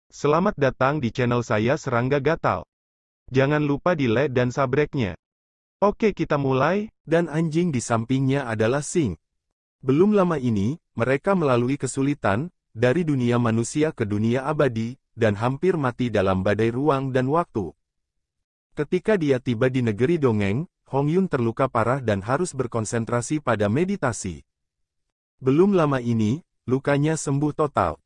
Selamat datang di channel saya Serangga Gatal. Jangan lupa di like dan subscribe-nya. Oke, kita mulai. Dan anjing di sampingnya adalah Sing. Belum lama ini, mereka melalui kesulitan, dari dunia manusia ke dunia abadi, dan hampir mati dalam badai ruang dan waktu. Ketika dia tiba di negeri dongeng, Hong Yun terluka parah dan harus berkonsentrasi pada meditasi. Belum lama ini, lukanya sembuh total.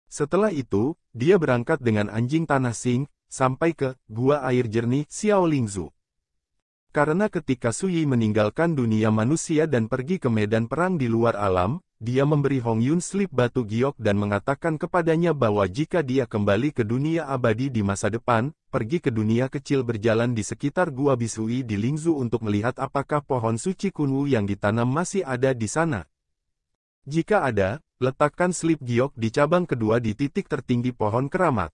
Setelah itu, dia berangkat dengan anjing tanah Sing, sampai ke gua air jernih Xiaolingzhu. Karena ketika Su Yi meninggalkan dunia manusia dan pergi ke medan perang di luar alam, dia memberi Hong Yun slip batu giok dan mengatakan kepadanya bahwa jika dia kembali ke dunia abadi di masa depan, pergi ke dunia kecil berjalan di sekitar gua Bisui di Lingzhu untuk melihat apakah pohon suci Kunwu yang ditanam masih ada di sana. Jika ada, letakkan slip giok di cabang kedua di titik tertinggi pohon keramat.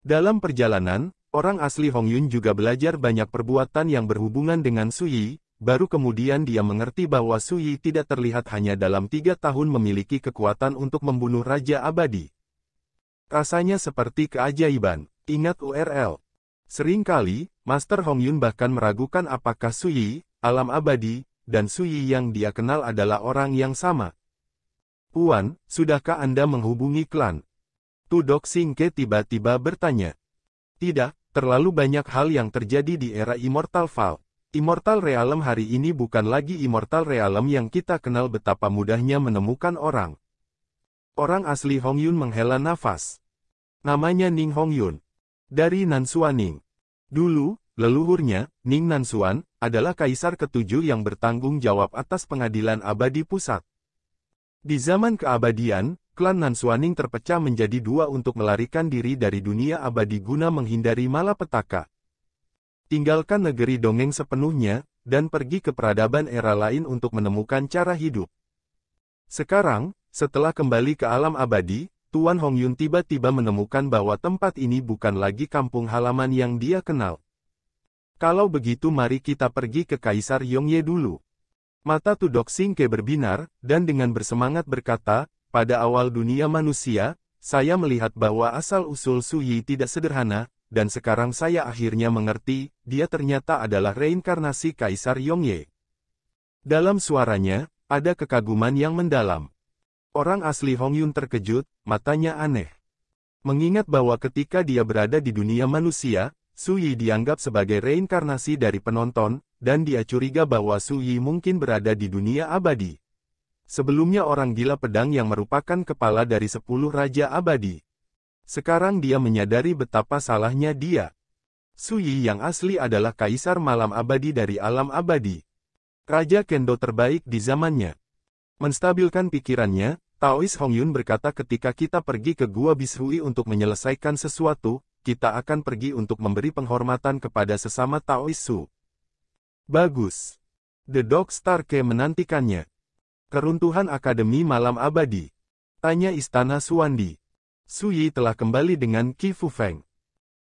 Dalam perjalanan, orang asli Hong Yun juga belajar banyak perbuatan yang berhubungan dengan Su Yi, baru kemudian dia mengerti bahwa Su Yi tidak terlihat hanya dalam 3 tahun memiliki kekuatan untuk membunuh Raja Abadi. Rasanya seperti keajaiban. Ingat URL. Seringkali, Master Hong Yun bahkan meragukan apakah Su Yi, alam abadi, dan Su Yi yang dia kenal adalah orang yang sama. Puan, sudahkah Anda menghubungi klan? Tudok Singke tiba-tiba bertanya. Tidak, terlalu banyak hal yang terjadi di era Immortal Val. Immortal Realm hari ini bukan lagi Immortal Realm yang kita kenal betapa mudahnya menemukan orang. Orang asli Hong Yun menghela nafas. Namanya Ning Hong Yun. Dari Nansuaning. Dulu, leluhurnya, Ning Nansuan, adalah kaisar ketujuh yang bertanggung jawab atas pengadilan abadi pusat. Di zaman keabadian, klan Nansuaning terpecah menjadi dua untuk melarikan diri dari dunia abadi guna menghindari malapetaka. Tinggalkan negeri dongeng sepenuhnya, dan pergi ke peradaban era lain untuk menemukan cara hidup. Sekarang, setelah kembali ke alam abadi, Tuan Hong Yun tiba-tiba menemukan bahwa tempat ini bukan lagi kampung halaman yang dia kenal. Kalau begitu mari kita pergi ke Kaisar Yongye dulu. Mata Tudok Singke berbinar, dan dengan bersemangat berkata, pada awal dunia manusia, saya melihat bahwa asal-usul Su Yi tidak sederhana, dan sekarang saya akhirnya mengerti, dia ternyata adalah reinkarnasi Kaisar Yongye. Dalam suaranya, ada kekaguman yang mendalam. Orang asli Hong Yun terkejut, matanya aneh. Mengingat bahwa ketika dia berada di dunia manusia, Su Yi dianggap sebagai reinkarnasi dari penonton, dan dia curiga bahwa Su Yi mungkin berada di dunia abadi. Sebelumnya orang gila pedang yang merupakan kepala dari 10 Raja Abadi. Sekarang dia menyadari betapa salahnya dia. Su Yi yang asli adalah kaisar malam abadi dari alam abadi. Raja Kendo terbaik di zamannya. Menstabilkan pikirannya, Taois Hong Yun berkata ketika kita pergi ke Gua Bishui untuk menyelesaikan sesuatu, kita akan pergi untuk memberi penghormatan kepada sesama Taois Su. Bagus. The Dog Star Ke menantikannya. Keruntuhan Akademi Malam Abadi. Tanya Istana Suandi. Su Yi telah kembali dengan Qi Fufeng.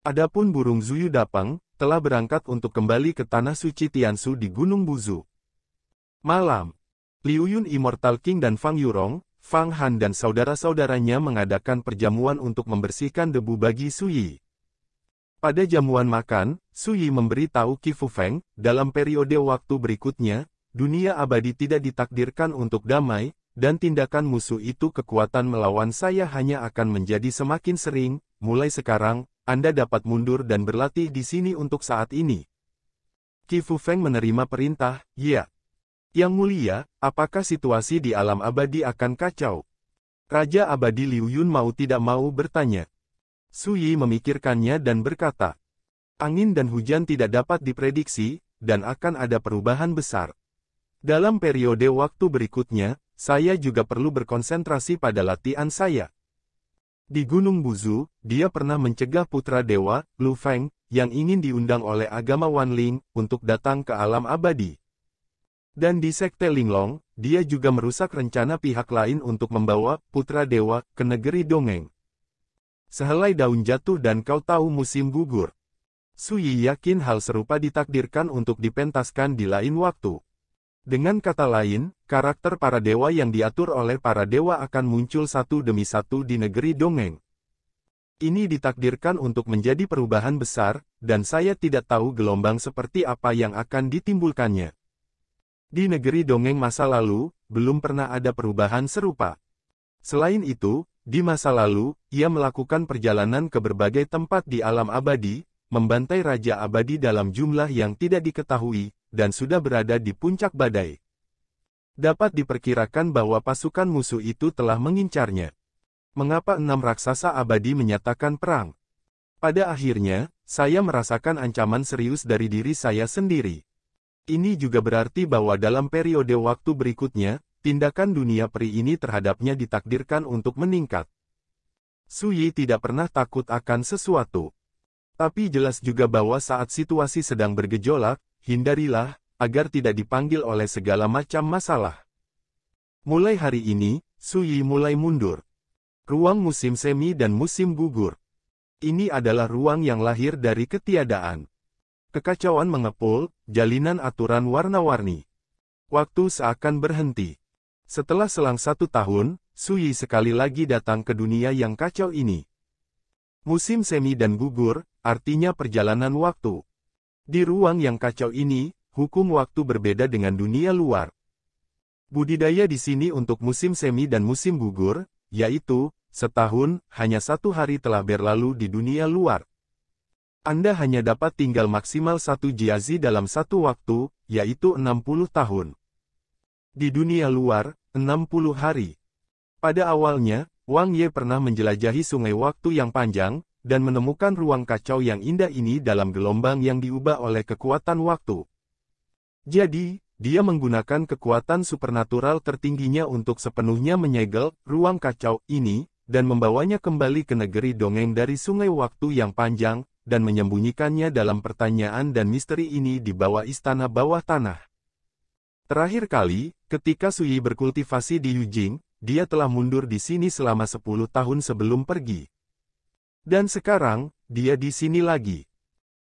Adapun burung Zuyu Dapang, telah berangkat untuk kembali ke Tanah Suci Tiansu di Gunung Buzu. Malam. Liu Yun Immortal King dan Fang Yurong, Fang Han dan saudara-saudaranya mengadakan perjamuan untuk membersihkan debu bagi Su Yi. Pada jamuan makan, Su Yi memberi tahu Qi Fufeng, dalam periode waktu berikutnya, dunia abadi tidak ditakdirkan untuk damai, dan tindakan musuh itu kekuatan melawan saya hanya akan menjadi semakin sering, mulai sekarang, Anda dapat mundur dan berlatih di sini untuk saat ini. Qi Fufeng menerima perintah, ya. Yang mulia, apakah situasi di alam abadi akan kacau? Raja Abadi Liu Yun mau tidak mau bertanya. Su Yi memikirkannya dan berkata, angin dan hujan tidak dapat diprediksi, dan akan ada perubahan besar. Dalam periode waktu berikutnya, saya juga perlu berkonsentrasi pada latihan saya. Di Gunung Buzu, dia pernah mencegah putra dewa, Lu Feng, yang ingin diundang oleh agama Wanling, untuk datang ke alam abadi. Dan di Sekte Linglong, dia juga merusak rencana pihak lain untuk membawa putra dewa ke negeri dongeng. Sehelai daun jatuh dan kau tahu musim gugur. Su Yi yakin hal serupa ditakdirkan untuk dipentaskan di lain waktu. Dengan kata lain, karakter para dewa yang diatur oleh para dewa akan muncul satu demi satu di negeri dongeng. Ini ditakdirkan untuk menjadi perubahan besar, dan saya tidak tahu gelombang seperti apa yang akan ditimbulkannya. Di negeri dongeng masa lalu, belum pernah ada perubahan serupa. Selain itu, di masa lalu, ia melakukan perjalanan ke berbagai tempat di alam abadi, membantai Raja Abadi dalam jumlah yang tidak diketahui, dan sudah berada di puncak badai. Dapat diperkirakan bahwa pasukan musuh itu telah mengincarnya. Mengapa 6 raksasa abadi menyatakan perang? Pada akhirnya, saya merasakan ancaman serius dari diri saya sendiri. Ini juga berarti bahwa dalam periode waktu berikutnya, tindakan dunia peri ini terhadapnya ditakdirkan untuk meningkat. Su Yi tidak pernah takut akan sesuatu. Tapi jelas juga bahwa saat situasi sedang bergejolak, hindarilah, agar tidak dipanggil oleh segala macam masalah. Mulai hari ini, Su Yi mulai mundur. Ruang musim semi dan musim gugur. Ini adalah ruang yang lahir dari ketiadaan. Kekacauan mengepul, jalinan aturan warna-warni. Waktu seakan berhenti. Setelah selang 1 tahun, Su Yi sekali lagi datang ke dunia yang kacau ini. Musim semi dan gugur, artinya perjalanan waktu. Di ruang yang kacau ini, hukum waktu berbeda dengan dunia luar. Budidaya di sini untuk musim semi dan musim gugur, yaitu, setahun, hanya 1 hari telah berlalu di dunia luar. Anda hanya dapat tinggal maksimal 1 jiazi dalam 1 waktu, yaitu 60 tahun. Di dunia luar, 60 hari. Pada awalnya, Wang Ye pernah menjelajahi sungai waktu yang panjang, dan menemukan ruang kacau yang indah ini dalam gelombang yang diubah oleh kekuatan waktu. Jadi, dia menggunakan kekuatan supernatural tertingginya untuk sepenuhnya menyegel ruang kacau ini, dan membawanya kembali ke negeri dongeng dari sungai waktu yang panjang, dan menyembunyikannya dalam pertanyaan dan misteri ini di bawah istana bawah tanah. Terakhir kali, ketika Su Yi berkultivasi di Yujing, dia telah mundur di sini selama 10 tahun sebelum pergi. Dan sekarang, dia di sini lagi.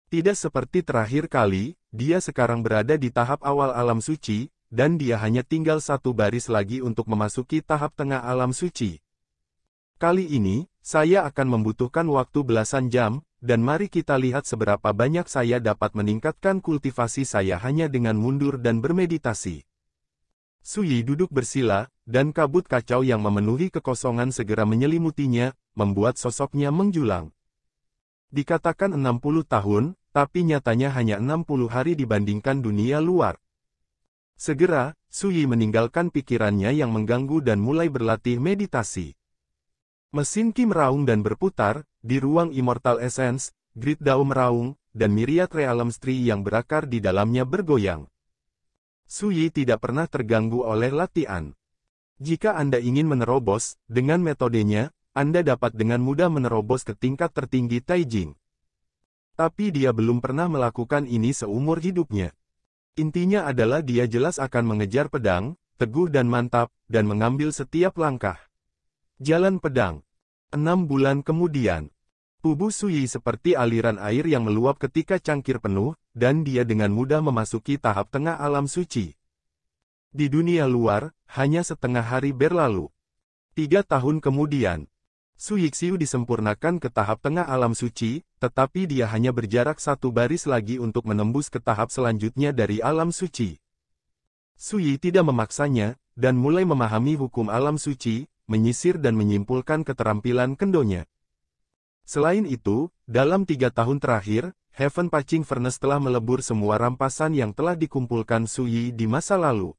Tidak seperti terakhir kali, dia sekarang berada di tahap awal alam suci, dan dia hanya tinggal 1 baris lagi untuk memasuki tahap tengah alam suci. Kali ini, saya akan membutuhkan waktu belasan jam, dan mari kita lihat seberapa banyak saya dapat meningkatkan kultivasi saya hanya dengan mundur dan bermeditasi. Su Yi duduk bersila, dan kabut kacau yang memenuhi kekosongan segera menyelimutinya, membuat sosoknya menjulang. Dikatakan 60 tahun, tapi nyatanya hanya 60 hari dibandingkan dunia luar. Segera, Su Yi meninggalkan pikirannya yang mengganggu dan mulai berlatih meditasi. Mesin Qi meraung dan berputar, di ruang Immortal Essence, Grid Dao meraung, dan Myriad Realm Tree yang berakar di dalamnya bergoyang. Su Yi tidak pernah terganggu oleh latihan. Jika Anda ingin menerobos, dengan metodenya, Anda dapat dengan mudah menerobos ke tingkat tertinggi Taijing. Tapi dia belum pernah melakukan ini seumur hidupnya. Intinya adalah dia jelas akan mengejar pedang, teguh dan mantap, dan mengambil setiap langkah. Jalan pedang. 6 bulan kemudian. Tubuh Su Yi seperti aliran air yang meluap ketika cangkir penuh, dan dia dengan mudah memasuki tahap tengah alam suci. Di dunia luar, hanya setengah hari berlalu. 3 tahun kemudian, Su Yixiu disempurnakan ke tahap tengah alam suci, tetapi dia hanya berjarak 1 baris lagi untuk menembus ke tahap selanjutnya dari alam suci. Su Yi tidak memaksanya, dan mulai memahami hukum alam suci, menyisir dan menyimpulkan keterampilan kendonya. Selain itu, dalam 3 tahun terakhir, Heaven Patching Furnace telah melebur semua rampasan yang telah dikumpulkan Su Yi di masa lalu.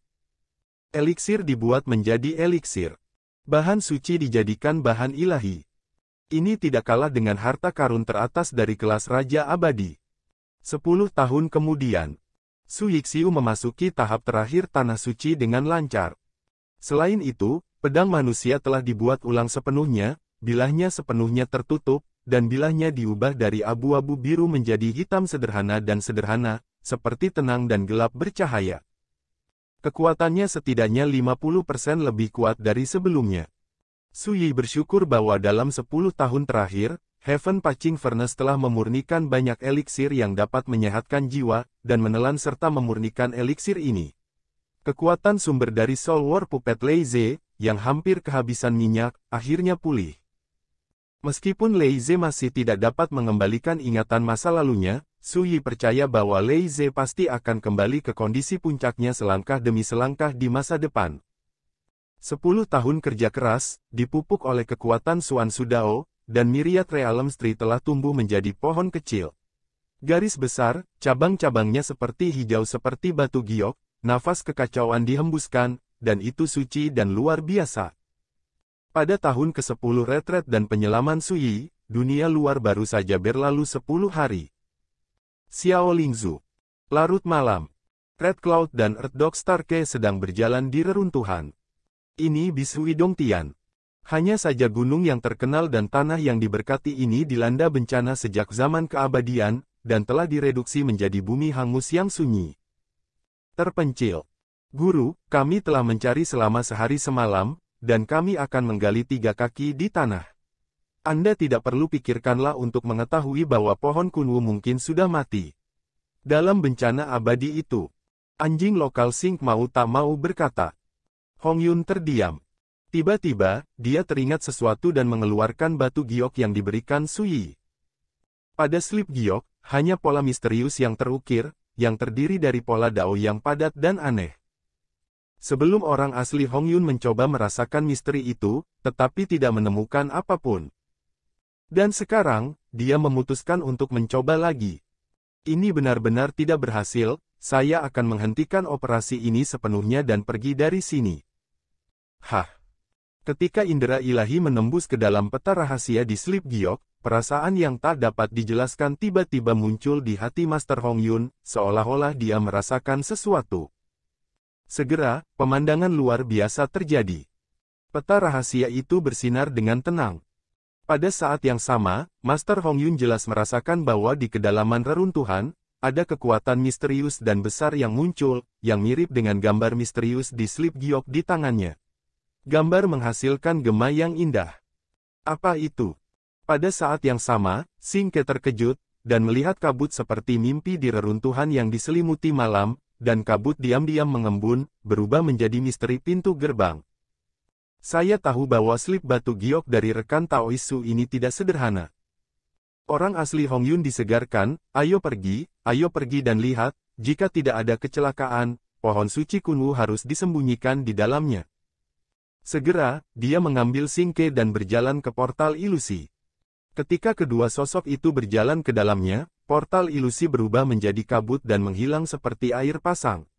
Eliksir dibuat menjadi eliksir. Bahan suci dijadikan bahan ilahi. Ini tidak kalah dengan harta karun teratas dari kelas Raja Abadi. 10 tahun kemudian, Su Yixiu memasuki tahap terakhir tanah suci dengan lancar. Selain itu, pedang manusia telah dibuat ulang sepenuhnya, bilahnya sepenuhnya tertutup, dan bilahnya diubah dari abu-abu biru menjadi hitam sederhana dan sederhana, seperti tenang dan gelap bercahaya. Kekuatannya setidaknya 50% lebih kuat dari sebelumnya. Su Yi bersyukur bahwa dalam 10 tahun terakhir, Heaven Patching Furnace telah memurnikan banyak eliksir yang dapat menyehatkan jiwa, dan menelan serta memurnikan eliksir ini. Kekuatan sumber dari Soul War Puppet Lei Ze, yang hampir kehabisan minyak, akhirnya pulih. Meskipun Lei Ze masih tidak dapat mengembalikan ingatan masa lalunya, Su Yi percaya bahwa Lei Ze pasti akan kembali ke kondisi puncaknya selangkah demi selangkah di masa depan. 10 tahun kerja keras, dipupuk oleh kekuatan Xuan Sudao, dan Myriad Realm Tree telah tumbuh menjadi pohon kecil. Garis besar, cabang-cabangnya seperti hijau seperti batu giok, nafas kekacauan dihembuskan, dan itu suci dan luar biasa. Pada tahun ke-10 retret dan penyelaman Su Yi, dunia luar baru saja berlalu 10 hari. Xiao Lingzu. Larut malam. Red Cloud dan Earth Dog Starke sedang berjalan di reruntuhan. Ini Bishui Dongtian. Hanya saja gunung yang terkenal dan tanah yang diberkati ini dilanda bencana sejak zaman keabadian, dan telah direduksi menjadi bumi hangus yang sunyi. Terpencil. Guru, kami telah mencari selama sehari semalam, dan kami akan menggali 3 kaki di tanah. Anda tidak perlu pikirkanlah untuk mengetahui bahwa pohon Kunwu mungkin sudah mati. Dalam bencana abadi itu, anjing lokal Sing mau tak mau berkata. Hong Yun terdiam. Tiba-tiba, dia teringat sesuatu dan mengeluarkan batu giok yang diberikan Su Yi. Pada slip giok, hanya pola misterius yang terukir, yang terdiri dari pola dao yang padat dan aneh. Sebelum orang asli Hong Yun mencoba merasakan misteri itu, tetapi tidak menemukan apapun. Dan sekarang, dia memutuskan untuk mencoba lagi. Ini benar-benar tidak berhasil, saya akan menghentikan operasi ini sepenuhnya dan pergi dari sini. Hah! Ketika indera ilahi menembus ke dalam peta rahasia di slip giok, perasaan yang tak dapat dijelaskan tiba-tiba muncul di hati Master Hong Yun, seolah-olah dia merasakan sesuatu. Segera, pemandangan luar biasa terjadi. Peta rahasia itu bersinar dengan tenang. Pada saat yang sama, Master Hong Yun jelas merasakan bahwa di kedalaman reruntuhan, ada kekuatan misterius dan besar yang muncul, yang mirip dengan gambar misterius di slip giok di tangannya. Gambar menghasilkan gema yang indah. Apa itu? Pada saat yang sama, Sing Ke terkejut, dan melihat kabut seperti mimpi di reruntuhan yang diselimuti malam, dan kabut diam-diam mengembun, berubah menjadi misteri pintu gerbang. Saya tahu bahwa slip batu giok dari rekan Taoisu ini tidak sederhana. Orang asli Hong Yun disegarkan, ayo pergi dan lihat, jika tidak ada kecelakaan, pohon suci Kunwu harus disembunyikan di dalamnya. Segera, dia mengambil Sing Ke dan berjalan ke portal ilusi. Ketika kedua sosok itu berjalan ke dalamnya, portal ilusi berubah menjadi kabut dan menghilang seperti air pasang.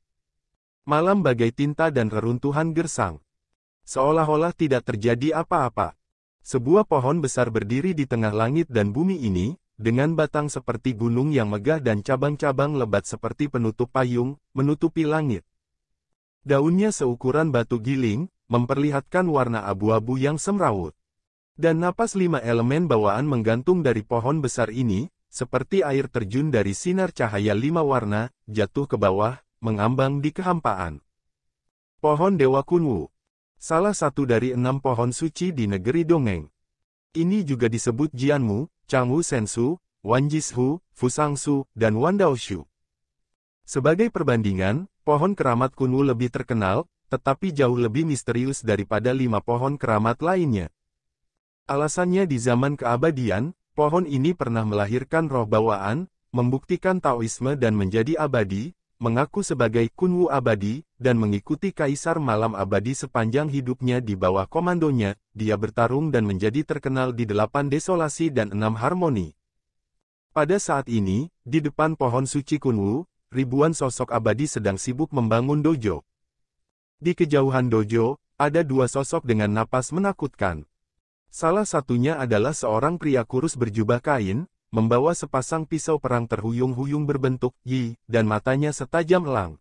Malam bagai tinta dan reruntuhan gersang. Seolah-olah tidak terjadi apa-apa. Sebuah pohon besar berdiri di tengah langit dan bumi ini, dengan batang seperti gunung yang megah dan cabang-cabang lebat seperti penutup payung, menutupi langit. Daunnya seukuran batu giling, memperlihatkan warna abu-abu yang semrawut. Dan napas 5 elemen bawaan menggantung dari pohon besar ini, seperti air terjun dari sinar cahaya 5 warna, jatuh ke bawah, mengambang di kehampaan. Pohon Dewa Kunwu. Salah satu dari 6 pohon suci di negeri dongeng. Ini juga disebut Jianmu, Changwu Sensu, Wanjishu, Fusangsu, dan Wandaoshu. Sebagai perbandingan, pohon keramat Kunwu lebih terkenal, tetapi jauh lebih misterius daripada 5 pohon keramat lainnya. Alasannya di zaman keabadian, pohon ini pernah melahirkan roh bawaan, membuktikan Taoisme dan menjadi abadi, mengaku sebagai Kunwu abadi, dan mengikuti Kaisar Malam abadi sepanjang hidupnya di bawah komandonya, dia bertarung dan menjadi terkenal di 8 desolasi dan 6 harmoni. Pada saat ini, di depan pohon suci Kunwu, ribuan sosok abadi sedang sibuk membangun dojo. Di kejauhan dojo, ada 2 sosok dengan napas menakutkan. Salah satunya adalah seorang pria kurus berjubah kain, membawa sepasang pisau perang terhuyung-huyung berbentuk yi, dan matanya setajam elang.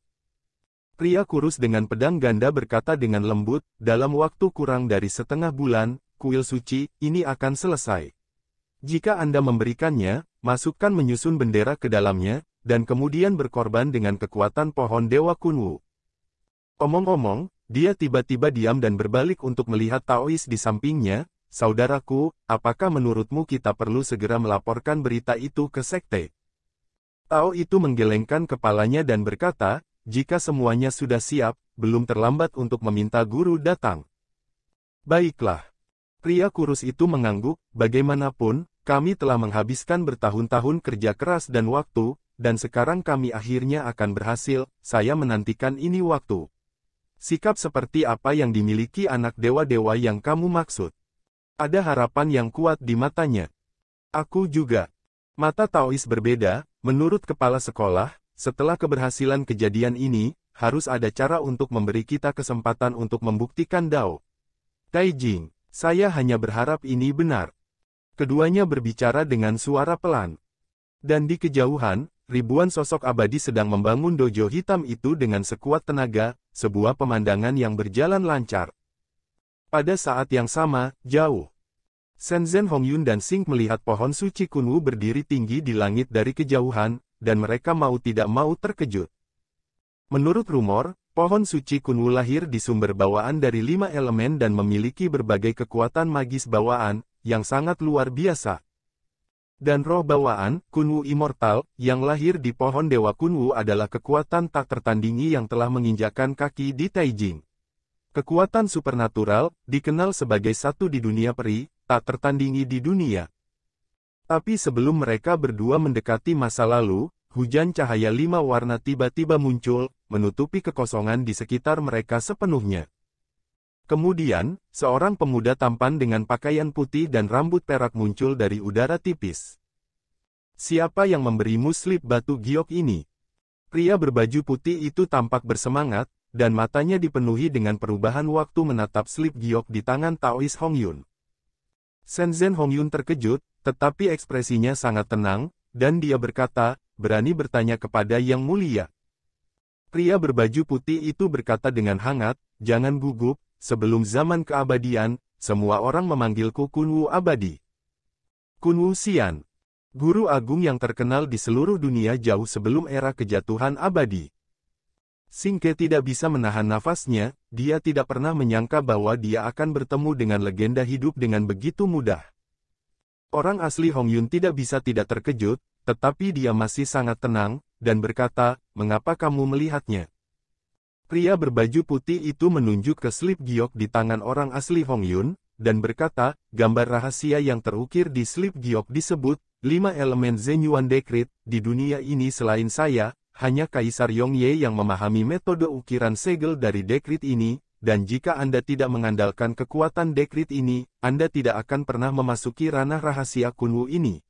Pria kurus dengan pedang ganda berkata dengan lembut, dalam waktu kurang dari setengah bulan, kuil suci ini akan selesai. Jika Anda memberikannya, masukkan menyusun bendera ke dalamnya, dan kemudian berkorban dengan kekuatan pohon Dewa Kunwu. Omong-omong, dia tiba-tiba diam dan berbalik untuk melihat Taois di sampingnya. Saudaraku, apakah menurutmu kita perlu segera melaporkan berita itu ke sekte? Tao itu menggelengkan kepalanya dan berkata, jika semuanya sudah siap, belum terlambat untuk meminta guru datang. Baiklah. Pria kurus itu mengangguk, bagaimanapun, kami telah menghabiskan bertahun-tahun kerja keras dan waktu, dan sekarang kami akhirnya akan berhasil, saya menantikan ini waktu. Sikap seperti apa yang dimiliki anak dewa-dewa yang kamu maksud? Ada harapan yang kuat di matanya. Aku juga. Mata Taois berbeda, menurut kepala sekolah, setelah keberhasilan kejadian ini, harus ada cara untuk memberi kita kesempatan untuk membuktikan Dao. Taijing, saya hanya berharap ini benar. Keduanya berbicara dengan suara pelan. Dan di kejauhan, ribuan sosok abadi sedang membangun dojo hitam itu dengan sekuat tenaga, sebuah pemandangan yang berjalan lancar. Pada saat yang sama, jauh, Shenzhen Hongyun dan Xing melihat pohon suci Kunwu berdiri tinggi di langit dari kejauhan, dan mereka mau tidak mau terkejut. Menurut rumor, pohon suci Kunwu lahir di sumber bawaan dari 5 elemen dan memiliki berbagai kekuatan magis bawaan, yang sangat luar biasa. Dan roh bawaan, Kunwu Immortal, yang lahir di pohon Dewa Kunwu adalah kekuatan tak tertandingi yang telah menginjakkan kaki di Taijing. Kekuatan supernatural, dikenal sebagai satu di dunia peri, tak tertandingi di dunia. Tapi sebelum mereka berdua mendekati masa lalu, hujan cahaya 5 warna tiba-tiba muncul, menutupi kekosongan di sekitar mereka sepenuhnya. Kemudian, seorang pemuda tampan dengan pakaian putih dan rambut perak muncul dari udara tipis. Siapa yang memberimu slip batu giok ini? Pria berbaju putih itu tampak bersemangat, dan matanya dipenuhi dengan perubahan waktu menatap slip giok di tangan Taois Hongyun. Shenzhen Hongyun terkejut, tetapi ekspresinya sangat tenang, dan dia berkata, berani bertanya kepada Yang Mulia. Pria berbaju putih itu berkata dengan hangat, jangan gugup, sebelum zaman keabadian, semua orang memanggilku Kunwu Abadi. Kunwu Xian, guru agung yang terkenal di seluruh dunia jauh sebelum era kejatuhan abadi. Xing Ke tidak bisa menahan nafasnya, dia tidak pernah menyangka bahwa dia akan bertemu dengan legenda hidup dengan begitu mudah. Orang asli Hongyun tidak bisa tidak terkejut, tetapi dia masih sangat tenang, dan berkata, mengapa kamu melihatnya? Pria berbaju putih itu menunjuk ke slip giok di tangan orang asli Hongyun, dan berkata, gambar rahasia yang terukir di slip giok disebut, 5 elemen Zenyuan Decree, di dunia ini selain saya, hanya Kaisar Yongye yang memahami metode ukiran segel dari Decree ini, dan jika Anda tidak mengandalkan kekuatan Decree ini, Anda tidak akan pernah memasuki ranah rahasia Kunwu ini.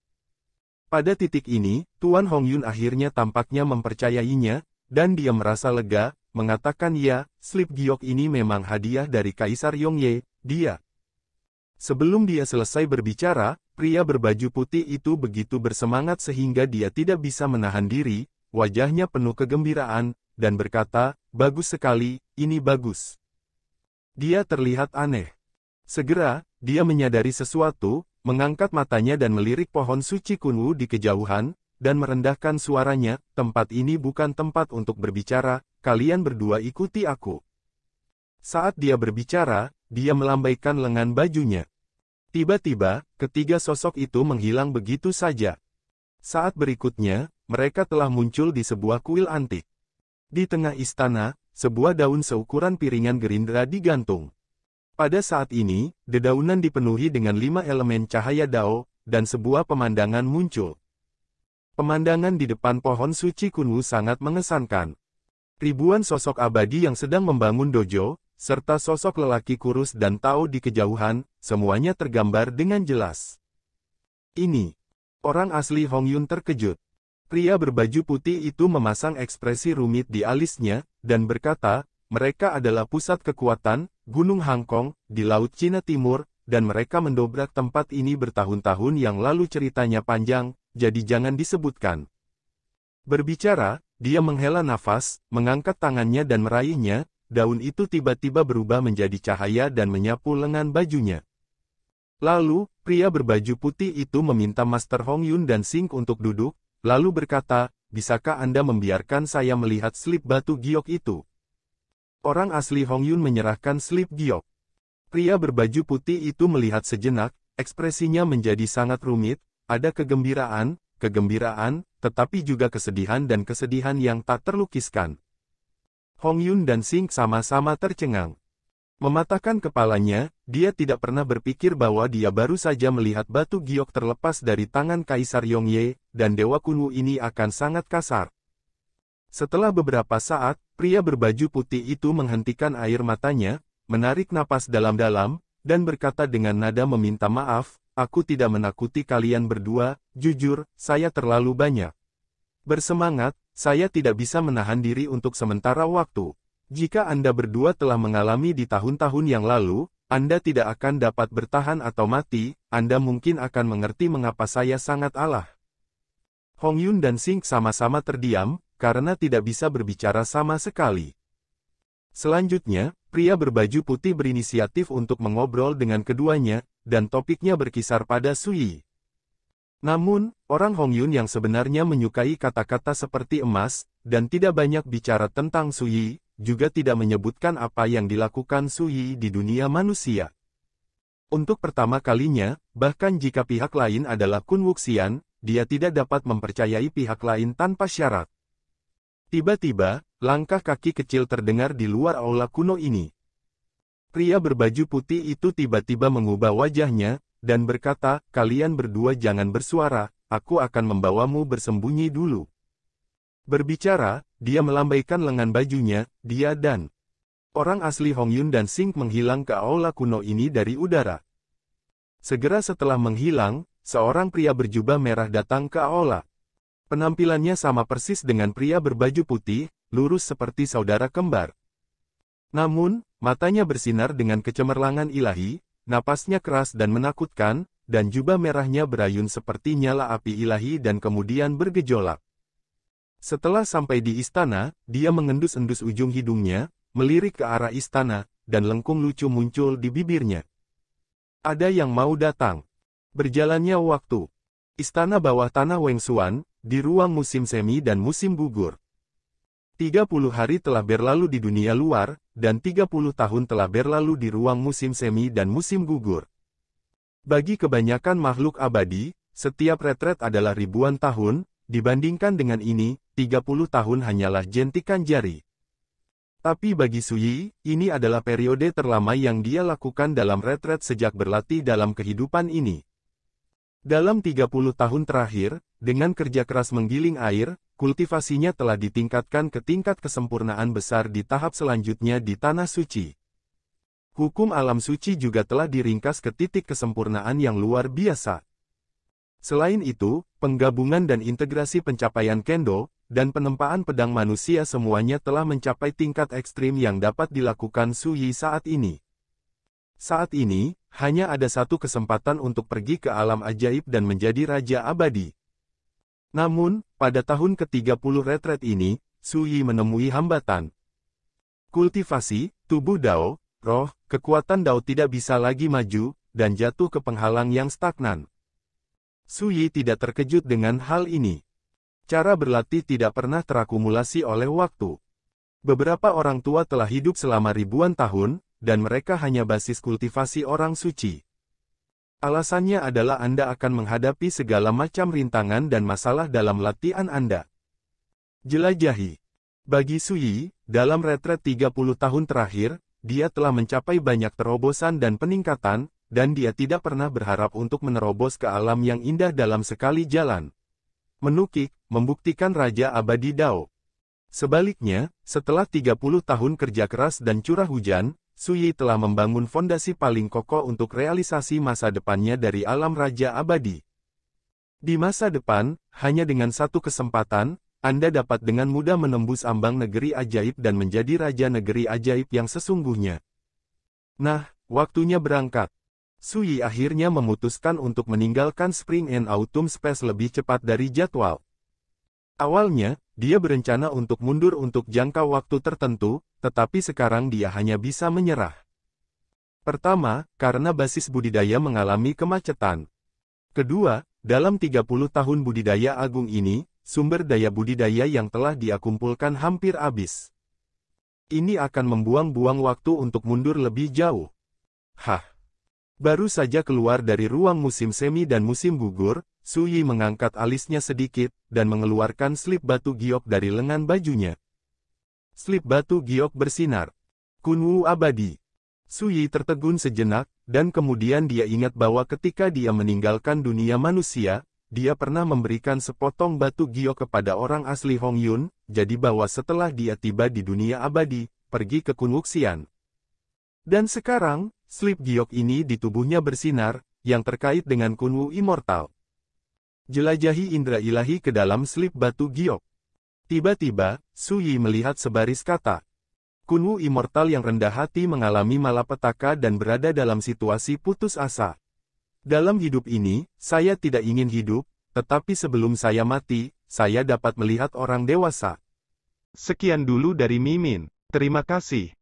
Pada titik ini, Tuan Hongyun akhirnya tampaknya mempercayainya, dan dia merasa lega, mengatakan ya, slip giok ini memang hadiah dari Kaisar Yongye, dia. Sebelum dia selesai berbicara, pria berbaju putih itu begitu bersemangat sehingga dia tidak bisa menahan diri, wajahnya penuh kegembiraan, dan berkata, bagus sekali, ini bagus. Dia terlihat aneh. Segera, dia menyadari sesuatu, mengangkat matanya dan melirik pohon suci Kunwu di kejauhan, dan merendahkan suaranya, tempat ini bukan tempat untuk berbicara, kalian berdua ikuti aku. Saat dia berbicara, dia melambaikan lengan bajunya. Tiba-tiba, ketiga sosok itu menghilang begitu saja. Saat berikutnya, mereka telah muncul di sebuah kuil antik. Di tengah istana, sebuah daun seukuran piringan gerindra digantung. Pada saat ini, dedaunan dipenuhi dengan 5 elemen cahaya Dao, dan sebuah pemandangan muncul. Pemandangan di depan pohon suci Kunwu sangat mengesankan. Ribuan sosok abadi yang sedang membangun dojo, serta sosok lelaki kurus dan Tao di kejauhan, semuanya tergambar dengan jelas. Ini, orang asli Hongyun terkejut. Pria berbaju putih itu memasang ekspresi rumit di alisnya, dan berkata, mereka adalah pusat kekuatan, Gunung Hangkong, di Laut Cina Timur, dan mereka mendobrak tempat ini bertahun-tahun yang lalu ceritanya panjang, jadi jangan disebutkan. Berbicara, dia menghela nafas, mengangkat tangannya dan meraihnya, daun itu tiba-tiba berubah menjadi cahaya dan menyapu lengan bajunya. Lalu, pria berbaju putih itu meminta Master Hongyun dan Xing untuk duduk, lalu berkata, bisakah Anda membiarkan saya melihat slip batu giok itu? Orang asli Hongyun menyerahkan slip giok. Pria berbaju putih itu melihat sejenak, ekspresinya menjadi sangat rumit, ada kegembiraan, tetapi juga kesedihan dan kesedihan yang tak terlukiskan. Hongyun dan Xing sama-sama tercengang. Mematahkan kepalanya, dia tidak pernah berpikir bahwa dia baru saja melihat batu giok terlepas dari tangan Kaisar Yongye, dan Dewa Kunwu ini akan sangat kasar. Setelah beberapa saat, pria berbaju putih itu menghentikan air matanya, menarik napas dalam-dalam, dan berkata dengan nada meminta maaf, "Aku tidak menakuti kalian berdua, jujur, saya terlalu banyak. Bersemangat, saya tidak bisa menahan diri untuk sementara waktu. Jika Anda berdua telah mengalami di tahun-tahun yang lalu, Anda tidak akan dapat bertahan atau mati, Anda mungkin akan mengerti mengapa saya sangat alah." Hong Yun dan Sing sama-sama terdiam, karena tidak bisa berbicara sama sekali. Selanjutnya, pria berbaju putih berinisiatif untuk mengobrol dengan keduanya, dan topiknya berkisar pada Sui. Namun, orang Hong Yun yang sebenarnya menyukai kata-kata seperti emas, dan tidak banyak bicara tentang Sui, juga tidak menyebutkan apa yang dilakukan Sui di dunia manusia. Untuk pertama kalinya, bahkan jika pihak lain adalah Kun Wuxian, dia tidak dapat mempercayai pihak lain tanpa syarat. Tiba-tiba, langkah kaki kecil terdengar di luar aula kuno ini. Pria berbaju putih itu tiba-tiba mengubah wajahnya, dan berkata, "Kalian berdua jangan bersuara, aku akan membawamu bersembunyi dulu." Berbicara, dia melambaikan lengan bajunya, dia dan orang asli Hong Yun dan Sing menghilang ke aula kuno ini dari udara. Segera setelah menghilang, seorang pria berjubah merah datang ke aula. Penampilannya sama persis dengan pria berbaju putih, lurus seperti saudara kembar. Namun, matanya bersinar dengan kecemerlangan ilahi, napasnya keras dan menakutkan, dan jubah merahnya berayun seperti nyala api ilahi dan kemudian bergejolak. Setelah sampai di istana, dia mengendus-endus ujung hidungnya, melirik ke arah istana, dan lengkung lucu muncul di bibirnya. Ada yang mau datang. Berjalannya waktu. Istana bawah tanah Wengsuan, di ruang musim semi dan musim gugur. 30 hari telah berlalu di dunia luar, dan 30 tahun telah berlalu di ruang musim semi dan musim gugur. Bagi kebanyakan makhluk abadi, setiap retret adalah ribuan tahun, dibandingkan dengan ini, 30 tahun hanyalah jentikan jari. Tapi bagi Sui, ini adalah periode terlama yang dia lakukan dalam retret sejak berlatih dalam kehidupan ini. Dalam 30 tahun terakhir, dengan kerja keras menggiling air, kultivasinya telah ditingkatkan ke tingkat kesempurnaan besar di tahap selanjutnya di Tanah Suci. Hukum alam suci juga telah diringkas ke titik kesempurnaan yang luar biasa. Selain itu, penggabungan dan integrasi pencapaian Kendo, dan penempaan pedang manusia semuanya telah mencapai tingkat ekstrim yang dapat dilakukan Sui saat ini. Saat ini, hanya ada satu kesempatan untuk pergi ke alam ajaib dan menjadi Raja Abadi. Namun, pada tahun ke-30 retret ini, Sui menemui hambatan. Kultivasi, tubuh Dao, roh, kekuatan Dao tidak bisa lagi maju, dan jatuh ke penghalang yang stagnan. Sui tidak terkejut dengan hal ini. Cara berlatih tidak pernah terakumulasi oleh waktu. Beberapa orang tua telah hidup selama ribuan tahun, dan mereka hanya basis kultivasi orang suci. Alasannya adalah Anda akan menghadapi segala macam rintangan dan masalah dalam latihan Anda. Jelajahi. Bagi Sui, dalam retret 30 tahun terakhir, dia telah mencapai banyak terobosan dan peningkatan, dan dia tidak pernah berharap untuk menerobos ke alam yang indah dalam sekali jalan. Menukik, membuktikan Raja Abadi Dao. Sebaliknya, setelah 30 tahun kerja keras dan curah hujan, Sui telah membangun fondasi paling kokoh untuk realisasi masa depannya dari alam Raja Abadi. Di masa depan, hanya dengan satu kesempatan, Anda dapat dengan mudah menembus ambang negeri ajaib dan menjadi Raja Negeri Ajaib yang sesungguhnya. Nah, waktunya berangkat. Sui akhirnya memutuskan untuk meninggalkan Spring and Autumn Space lebih cepat dari jadwal. Awalnya, dia berencana untuk mundur untuk jangka waktu tertentu, tetapi sekarang dia hanya bisa menyerah. Pertama, karena basis budidaya mengalami kemacetan. Kedua, dalam 30 tahun budidaya agung ini, sumber daya budidaya yang telah dia kumpulkan hampir habis. Ini akan membuang-buang waktu untuk mundur lebih jauh. Baru saja keluar dari ruang musim semi dan musim gugur, Sui mengangkat alisnya sedikit, dan mengeluarkan slip batu giok dari lengan bajunya. Slip batu giok bersinar. Kunwu abadi. Suyi tertegun sejenak, dan kemudian dia ingat bahwa ketika dia meninggalkan dunia manusia, dia pernah memberikan sepotong batu giok kepada orang asli Hong Yun, jadi bahwa setelah dia tiba di dunia abadi, pergi ke Kun Wuxian. Dan sekarang, slip giok ini di tubuhnya bersinar, yang terkait dengan Kun Wu Immortal. Jelajahi indera ilahi ke dalam slip batu giok. Tiba-tiba, Suyi melihat sebaris kata. Kun Wu Immortal yang rendah hati mengalami malapetaka dan berada dalam situasi putus asa. Dalam hidup ini, saya tidak ingin hidup, tetapi sebelum saya mati, saya dapat melihat orang dewasa. Sekian dulu dari Mimin. Terima kasih.